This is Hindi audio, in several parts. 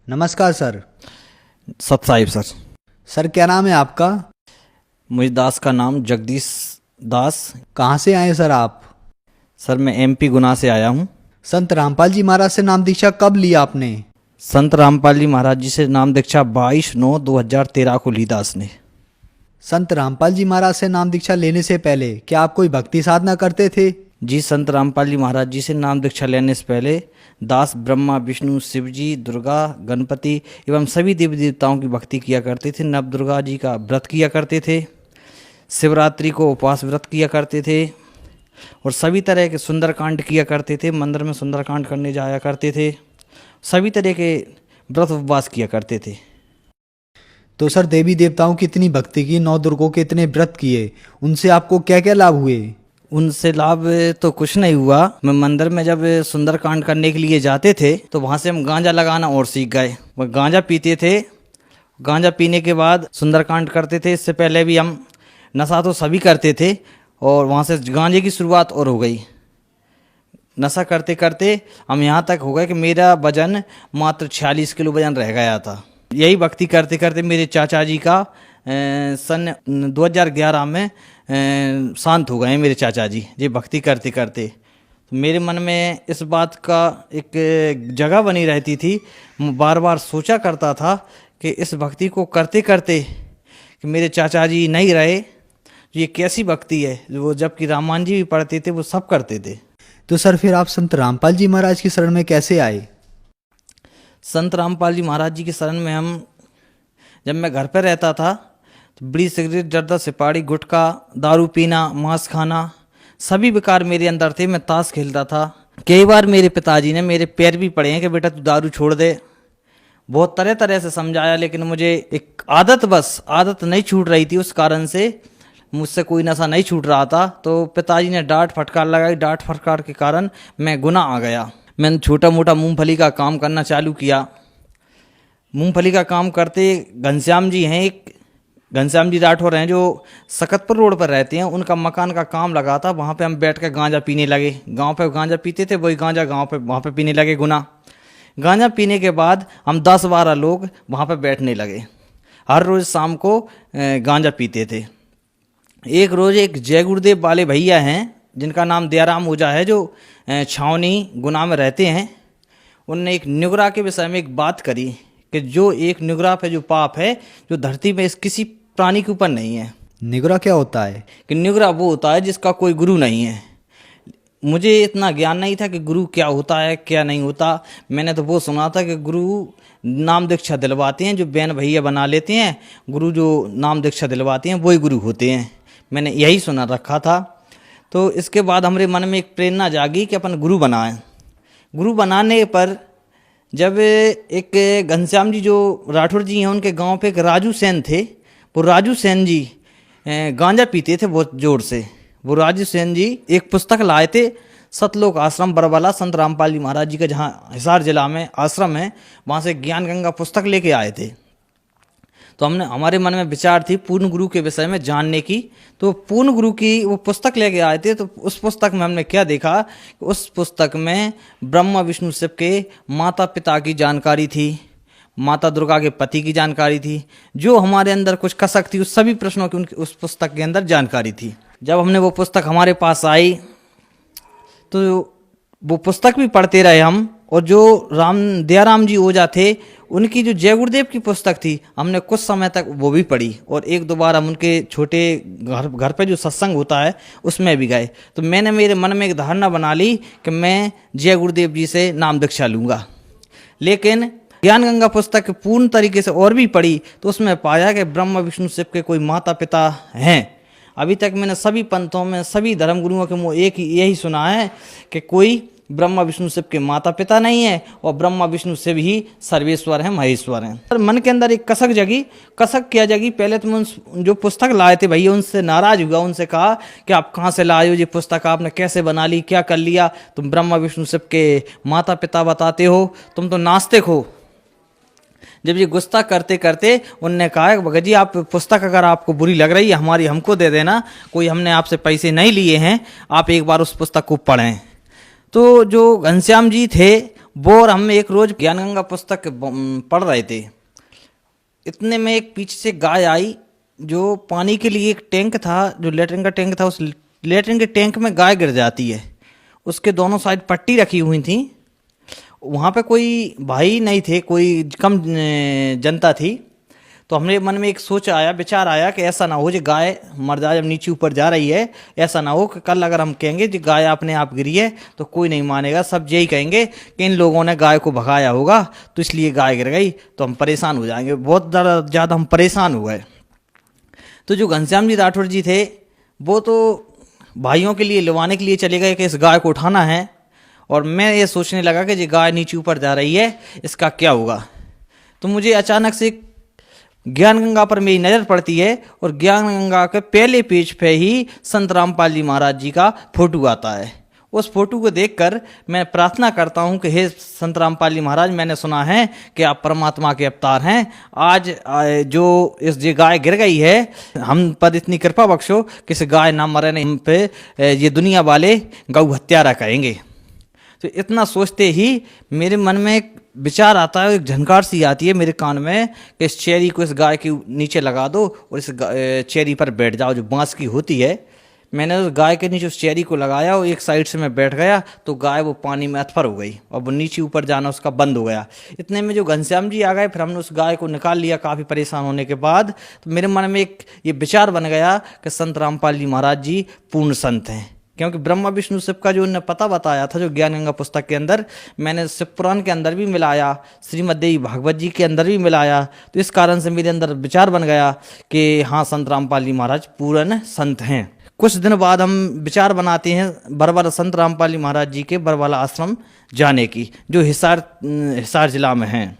नमस्कार सर। सत साहिब सर। सर क्या नाम है आपका? मुझे दास का नाम जगदीश दास। कहाँ से आए सर आप? सर मैं एमपी गुना से आया हूँ। संत रामपाल जी महाराज से नाम दीक्षा कब लिया आपने? संत रामपाल जी महाराज जी से नाम दीक्षा 22/9/2013 को ली दास ने। संत रामपाल जी महाराज से नाम दीक्षा लेने से पहले क्या आप कोई भक्ति साधना करते थे? जी, संत रामपाल जी महाराज जी से नाम दीक्षा लेने से पहले दास ब्रह्मा विष्णु शिव जी दुर्गा गणपति एवं सभी देवी देवताओं की भक्ति किया करते थे। नव दुर्गा जी का व्रत किया करते थे, शिवरात्रि को उपवास व्रत किया करते थे और सभी तरह के सुंदरकांड किया करते थे। मंदिर में सुंदरकांड करने जाया करते थे, सभी तरह के व्रत उपवास किया करते थे। तो सर देवी देवताओं की इतनी भक्ति की, नौ दुर्गों के इतने व्रत किए, उनसे आपको क्या क्या लाभ हुए? उनसे लाभ तो कुछ नहीं हुआ। मैं मंदिर में जब सुंदरकांड करने के लिए जाते थे तो वहाँ से हम गांजा लगाना और सीख गए। वह गांजा पीते थे, गांजा पीने के बाद सुंदरकांड करते थे। इससे पहले भी हम नशा तो सभी करते थे और वहाँ से गांजे की शुरुआत और हो गई। नशा करते करते हम यहाँ तक हो गए कि मेरा वजन मात्र 46 किलो वजन रह गया था। यही भक्ति करते करते मेरे चाचा जी का सन 2011 में शांत हो गए मेरे चाचा जी। ये भक्ति करते करते तो मेरे मन में इस बात का एक जगह बनी रहती थी। बार बार सोचा करता था कि इस भक्ति को करते करते कि मेरे चाचा जी नहीं रहे, ये कैसी भक्ति है। वो जबकि रामायण जी भी पढ़ते थे, वो सब करते थे। तो सर फिर आप संत रामपाल जी महाराज की शरण में कैसे आए? संत रामपाल जी महाराज जी के शरण में हम जब मैं घर पर रहता था तो बीड़ी सिगरेट जर्दा सिपाड़ी गुटखा दारू पीना मांस खाना सभी विकार मेरे अंदर थे। मैं ताश खेलता था। कई बार मेरे पिताजी ने मेरे पैर भी पड़े हैं कि बेटा तू दारू छोड़ दे। बहुत तरह तरह से समझाया, लेकिन मुझे एक आदत नहीं छूट रही थी। उस कारण से मुझसे कोई नशा नहीं छूट रहा था। तो पिताजी ने डांट फटकार लगाई। डांट फटकार के कारण मैं गुनाह आ गया। मैंने छोटा मोटा मूंगफली का काम करना चालू किया। मूंगफली का काम करते घनश्याम जी हैं, एक घनश्याम जी राठौर हैं जो सकतपुर रोड पर रहते हैं, उनका मकान का काम लगा था। वहाँ पे हम बैठ कर गांजा पीने लगे। गांव पे गांजा पीते थे, वही गांजा गांव पे वहाँ पे पीने लगे गुना। गांजा पीने के बाद हम 10-12 लोग वहाँ पे बैठने लगे। हर रोज़ शाम को गांजा पीते थे। एक रोज़ एक जय गुरुदेव वाले भैया हैं जिनका नाम दयाराम ओझा है, जो छावनी गुना में रहते हैं। उनने एक नुगरा के विषय में एक बात करी कि जो एक नुगरा पे जो पाप है जो धरती में इस किसी प्राणी के ऊपर नहीं है। निगरा क्या होता है? कि नुगरा वो होता है जिसका कोई गुरु नहीं है। मुझे इतना ज्ञान नहीं था कि गुरु क्या होता है क्या नहीं होता। मैंने तो वो सुना था कि गुरु नाम दीक्षा दिलवाते हैं, जो बहन भैया बना लेते हैं। गुरु जो नाम दीक्षा दिलवाते हैं वही गुरु होते हैं। मैंने यही सुना रखा था। तो इसके बाद हमारे मन में एक प्रेरणा जागी कि अपन गुरु बनाएं। गुरु बनाने पर जब एक घनश्याम जी जो राठौर जी हैं, उनके गांव पे एक राजू सेन थे। वो राजू सेन जी गांजा पीते थे बहुत जोर से। वो राजू सेन जी एक पुस्तक लाए थे, सतलोक आश्रम बरबला संत रामपाल जी महाराज जी का जहाँ हिसार जिला में आश्रम है, वहाँ से ज्ञान गंगा पुस्तक लेके आए थे। तो हमारे मन में विचार थी पूर्ण गुरु के विषय में जानने की। तो पूर्ण गुरु की वो पुस्तक लेके आए थे। तो उस पुस्तक में हमने क्या देखा कि उस पुस्तक में ब्रह्मा विष्णु शिव के माता पिता की जानकारी थी, माता दुर्गा के पति की जानकारी थी। जो हमारे अंदर कुछ कसक थी उस सभी प्रश्नों की उनकी उस पुस्तक के अंदर जानकारी थी। जब हमने वो पुस्तक हमारे पास आई तो वो पुस्तक भी पढ़ते रहे हम। और जो दयाराम जी ओझा थे, उनकी जो जय गुरुदेव की पुस्तक थी, हमने कुछ समय तक वो भी पढ़ी। और एक दो बार हम उनके छोटे घर पे जो सत्संग होता है उसमें भी गए। तो मैंने मेरे मन में एक धारणा बना ली कि मैं जय गुरुदेव जी से नाम दीक्षा लूँगा। लेकिन ज्ञान गंगा पुस्तक पूर्ण तरीके से और भी पढ़ी तो उसमें पाया कि ब्रह्मा विष्णु शिव के कोई माता पिता हैं। अभी तक मैंने सभी पंथों में सभी धर्म गुरुओं के मुँह एक ही यही सुना है कि कोई ब्रह्मा विष्णु शिव के माता पिता नहीं है और ब्रह्मा विष्णु शिव ही सर्वेश्वर हैं, महेश्वर हैं। पर मन के अंदर एक कसक जगी। कसक क्या जगी? पहले तो मैं जो पुस्तक लाए थे भैया उनसे नाराज हुआ। उनसे कहा कि आप कहाँ से लाए हो ये पुस्तक, आपने कैसे बना ली, क्या कर लिया? तुम ब्रह्मा विष्णु शिव के माता पिता बताते हो, तुम तो नास्तिक हो। जब ये गुस्सा करते करते उनने कहा भगत जी आप पुस्तक अगर आपको बुरी लग रही है हमारी हमको दे देना, कोई हमने आपसे पैसे नहीं लिए हैं, आप एक बार उस पुस्तक को पढ़ें। तो जो घनश्याम जी थे वो और हम एक रोज ज्ञान गंगा पुस्तक पढ़ रहे थे। इतने में एक पीछे से गाय आई, जो पानी के लिए एक टैंक था, जो लेटरिन का टैंक था, उस लेटरिन के टैंक में गाय गिर जाती है। उसके दोनों साइड पट्टी रखी हुई थी। वहाँ पे कोई भाई नहीं थे, कोई कम जनता थी। तो हमने मन में एक सोच आया, विचार आया कि ऐसा ना हो जो गाय मर जाए जब नीचे ऊपर जा रही है। ऐसा ना हो कि कल अगर हम कहेंगे कि गाय अपने आप गिरी है तो कोई नहीं मानेगा, सब यही कहेंगे कि इन लोगों ने गाय को भगाया होगा तो इसलिए गाय गिर गई, तो हम परेशान हो जाएंगे। बहुत ज़्यादा हम परेशान हो गए। तो जो घनश्याम जी राठौर जी थे वो तो भाइयों के लिए लिवाने के लिए चले गए कि इस गाय को उठाना है, और मैं ये सोचने लगा कि ये गाय नीचे ऊपर जा रही है, इसका क्या होगा। तो मुझे अचानक से ज्ञान गंगा पर मेरी नज़र पड़ती है, और ज्ञान गंगा के पहले पेज पे ही संत रामपाल जी महाराज जी का फोटो आता है। उस फोटो को देखकर मैं प्रार्थना करता हूँ कि हे संत रामपाल जी महाराज, मैंने सुना है कि आप परमात्मा के अवतार हैं। आज जो इस ये गाय गिर गई है, हम पर इतनी कृपा बख्शो कि इस गाय ना मरे, नहीं हम पे ये दुनिया वाले गौ हत्यारा कहेंगे। तो इतना सोचते ही मेरे मन में एक विचार आता है, एक झनकार सी आती है मेरे कान में कि इस चेरी को इस गाय के नीचे लगा दो और इस चेरी पर बैठ जाओ, जो बांस की होती है। मैंने उस गाय के नीचे उस चेरी को लगाया और एक साइड से मैं बैठ गया, तो गाय वो पानी में अथफर हो गई और वो नीचे ऊपर जाना उसका बंद हो गया। इतने में जो घनश्याम जी आ गए, फिर हमने उस गाय को निकाल लिया काफ़ी परेशान होने के बाद। तो मेरे मन में एक ये विचार बन गया कि संत रामपाल जी महाराज जी पूर्ण संत हैं, क्योंकि ब्रह्मा विष्णु शिव का जो उन्होंने पता बताया था, जो ज्ञान गंगा पुस्तक के अंदर, मैंने शिव पुराण के अंदर भी मिलाया, श्रीमद् देवी भागवत जी के अंदर भी मिलाया। तो इस कारण से मेरे अंदर विचार बन गया कि हाँ, संत रामपाल जी महाराज पूर्ण संत हैं। कुछ दिन बाद हम विचार बनाते हैं बरवाला संत रामपाल जी महाराज जी के बरवाला आश्रम जाने की, जो हिसार जिला में हैं।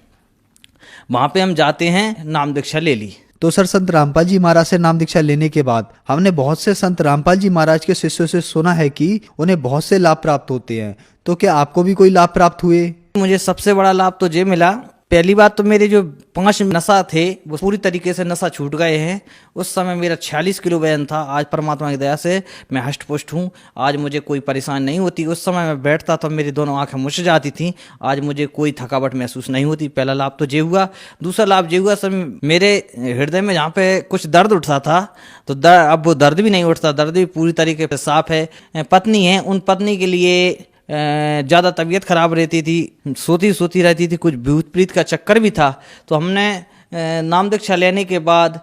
वहाँ पे हम जाते हैं, नाम दीक्षा ले ली। तो सर, संत रामपाल जी महाराज से नाम दीक्षा लेने के बाद हमने बहुत से संत रामपाल जी महाराज के शिष्यों से सुना है कि उन्हें बहुत से लाभ प्राप्त होते हैं। तो क्या आपको भी कोई लाभ प्राप्त हुए? मुझे सबसे बड़ा लाभ तो ये मिला, पहली बात तो मेरे जो 5 नशा थे वो पूरी तरीके से नशा छूट गए हैं। उस समय मेरा 46 किलो वजन था, आज परमात्मा की दया से मैं हष्ट पुष्ट हूँ। आज मुझे कोई परेशानी नहीं होती। उस समय मैं बैठता तो मेरी दोनों आंखें मुछ जाती थी, आज मुझे कोई थकावट महसूस नहीं होती। पहला लाभ तो ये हुआ। दूसरा लाभ ये हुआ, सर मेरे हृदय में जहाँ पे कुछ दर्द उठता था, तो अब वो दर्द भी नहीं उठता, दर्द भी पूरी तरीके से साफ है। पत्नी है, उन पत्नी के लिए ज़्यादा तबीयत खराब रहती थी, सोती रहती थी, कुछ भूत प्रीत का चक्कर भी था। तो हमने नाम दीक्षा लेने के बाद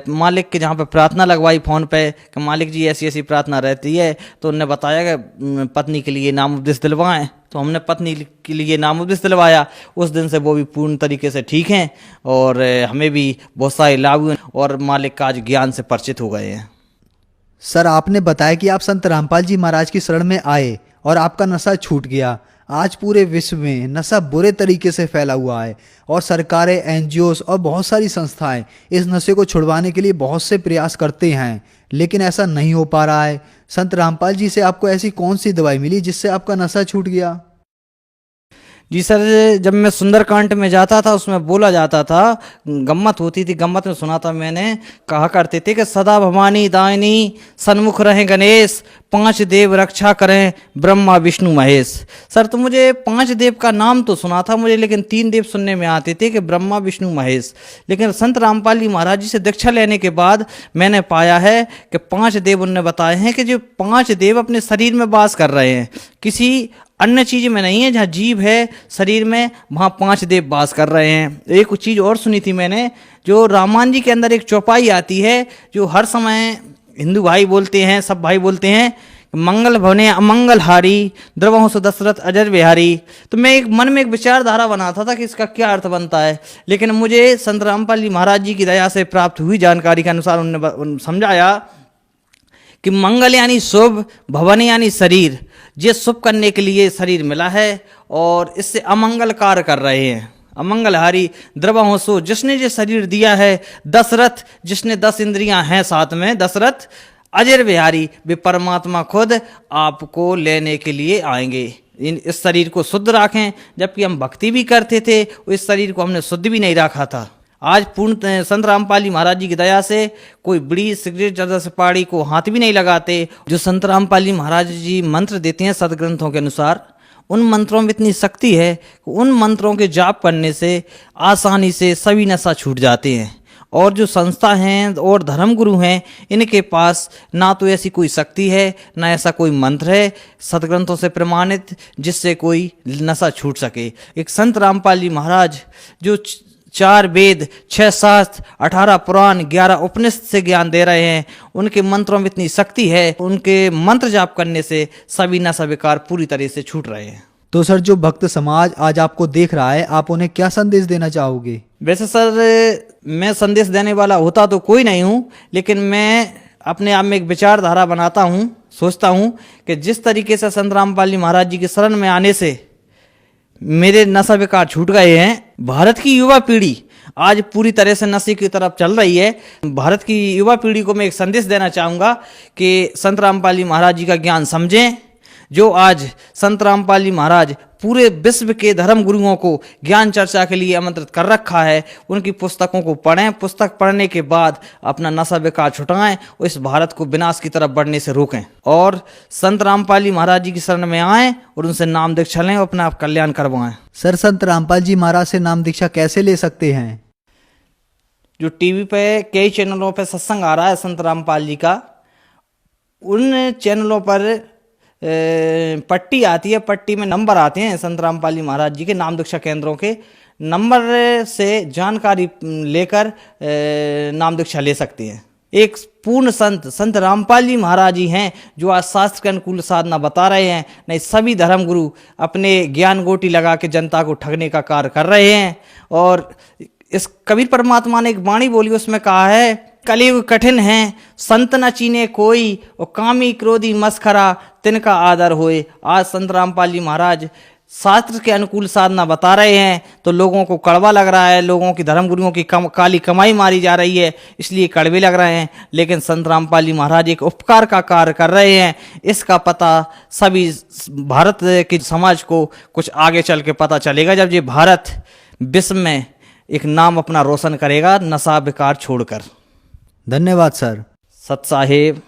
मालिक के जहाँ पे प्रार्थना लगवाई फ़ोन पे कि मालिक जी ऐसी ऐसी प्रार्थना रहती है, तो उन्होंने बताया कि पत्नी के लिए नाम उपदेश दिलवाएं। तो हमने पत्नी के लिए नाम उपदेश दिलवाया। उस दिन से वो भी पूर्ण तरीके से ठीक हैं और हमें भी बहुत सारे लाभ हुए और मालिक का आज ज्ञान से परिचित हो गए हैं। सर, आपने बताया कि आप संत रामपाल जी महाराज की शरण में आए और आपका नशा छूट गया। आज पूरे विश्व में नशा बुरे तरीके से फैला हुआ है और सरकारें, एनजीओस और बहुत सारी संस्थाएं इस नशे को छुड़वाने के लिए बहुत से प्रयास करते हैं, लेकिन ऐसा नहीं हो पा रहा है। संत रामपाल जी से आपको ऐसी कौन सी दवाई मिली जिससे आपका नशा छूट गया? जी सर, जब मैं सुंदरकांड में जाता था उसमें बोला जाता था, गम्मत होती थी, गम्मत में सुना था मैंने, कहा करते थे कि सदा भवानी दायनी सन्मुख रहें गणेश, 5 देव रक्षा करें ब्रह्मा विष्णु महेश। सर, तो मुझे 5 देव का नाम तो सुना था मुझे, लेकिन 3 देव सुनने में आते थे कि ब्रह्मा विष्णु महेश। लेकिन संत रामपाल जी महाराज जी से दीक्षा लेने के बाद मैंने पाया है कि 5 देव उन्होंने बताए हैं कि जो 5 देव अपने शरीर में वास कर रहे हैं, किसी अन्य चीज में नहीं है। जहाँ जीव है शरीर में, वहाँ 5 देव वास कर रहे हैं। एक चीज और सुनी थी मैंने, जो रामायण जी के अंदर एक चौपाई आती है, जो हर समय हिंदू भाई बोलते हैं, सब भाई बोलते हैं, मंगल भवने अमंगल हारी, द्रवहंस दशरथ अजर बिहारी। तो मैं एक मन में एक विचारधारा बनाता था कि इसका क्या अर्थ बनता है, लेकिन मुझे संत रामपाल जी महाराज जी की दया से प्राप्त हुई जानकारी के अनुसार उन्होंने समझाया कि मंगल यानी शुभ, भवन यानी शरीर, ये शुभ करने के लिए शरीर मिला है और इससे अमंगल कार्य कर रहे हैं। अमंगलहारी द्रवहंसो, जिसने ये शरीर दिया है, दशरथ, जिसने 10 इंद्रियां हैं साथ में, दशरथ अजर बिहारी, वे परमात्मा खुद आपको लेने के लिए आएंगे। इस शरीर को शुद्ध रखें। जबकि हम भक्ति भी करते थे, इस शरीर को हमने शुद्ध भी नहीं रखा था। आज पूर्ण संत रामपाल जी महाराज जी की दया से कोई बीड़ी सिगरेट जर्दा सुपारी को हाथ भी नहीं लगाते। जो संत रामपाल जी महाराज जी मंत्र देते हैं सदग्रंथों के अनुसार, उन मंत्रों में इतनी शक्ति है कि उन मंत्रों के जाप करने से आसानी से सभी नशा छूट जाते हैं। और जो संस्था हैं और धर्मगुरु हैं, इनके पास ना तो ऐसी कोई शक्ति है, ना ऐसा कोई मंत्र है सदग्रंथों से प्रमाणित जिससे कोई नशा छूट सके। एक संत रामपाल जी महाराज जो 4 वेद, 6 शास्त्र, 18 पुराण, 11 उपनिषद से ज्ञान दे रहे हैं, उनके मंत्रों में इतनी शक्ति है, उनके मंत्र जाप करने से सभी नशा विकार पूरी तरह से छूट रहे हैं। तो सर, जो भक्त समाज आज आपको देख रहा है, आप उन्हें क्या संदेश देना चाहोगे? वैसे सर, मैं संदेश देने वाला होता तो कोई नहीं हूँ, लेकिन मैं अपने आप में एक विचारधारा बनाता हूँ, सोचता हूँ कि जिस तरीके से संत रामपाल जी महाराज जी के शरण में आने से मेरे नशा विकार छूट गए हैं, भारत की युवा पीढ़ी आज पूरी तरह से नशे की तरफ चल रही है। भारत की युवा पीढ़ी को मैं एक संदेश देना चाहूँगा कि संत रामपाल जी महाराज जी का ज्ञान समझें। जो आज संत रामपाल जी महाराज पूरे विश्व के धर्म गुरुओं को ज्ञान चर्चा के लिए आमंत्रित कर रखा है, उनकी पुस्तकों को पढ़ें। पुस्तक पढ़ने के बाद अपना नशा विकार छुटाएं और इस भारत को विनाश की तरफ बढ़ने से रोकें। और संत रामपाल जी महाराज जी की शरण में आएं और उनसे नाम दीक्षा लें और अपना आप कल्याण करवाएं। सर, संत रामपाल जी महाराज से नाम दीक्षा कैसे ले सकते हैं? जो टीवी पे कई चैनलों पे सत्संग आ रहा है संत रामपाल जी का, उन चैनलों पर पट्टी आती है, पट्टी में नंबर आते हैं संत रामपाल जी महाराज जी के नाम दीक्षा केंद्रों के। नंबर से जानकारी लेकर नाम दीक्षा ले सकते हैं। एक पूर्ण संत रामपाल जी महाराज जी हैं जो आज शास्त्र के अनुकूल साधना बता रहे हैं। नहीं, सभी धर्मगुरु अपने ज्ञान गोटी लगा के जनता को ठगने का कार्य कर रहे हैं। और इस कबीर परमात्मा ने एक वाणी बोली, उसमें कहा है, कलयुग कठिन है, संत न चीने कोई, और कामी क्रोधी मस्खरा तिनका आदर होए। आज संत रामपाल जी महाराज शास्त्र के अनुकूल साधना बता रहे हैं तो लोगों को कड़वा लग रहा है, लोगों की धर्मगुरुओं की काली कमाई मारी जा रही है, इसलिए कड़वे लग रहे हैं। लेकिन संत रामपाल जी महाराज एक उपकार का कार्य कर रहे हैं, इसका पता सभी भारत के समाज को कुछ आगे चल के पता चलेगा, जब ये भारत विश्व में एक नाम अपना रोशन करेगा नशा विकार छोड़कर। धन्यवाद सर। सत साहेब।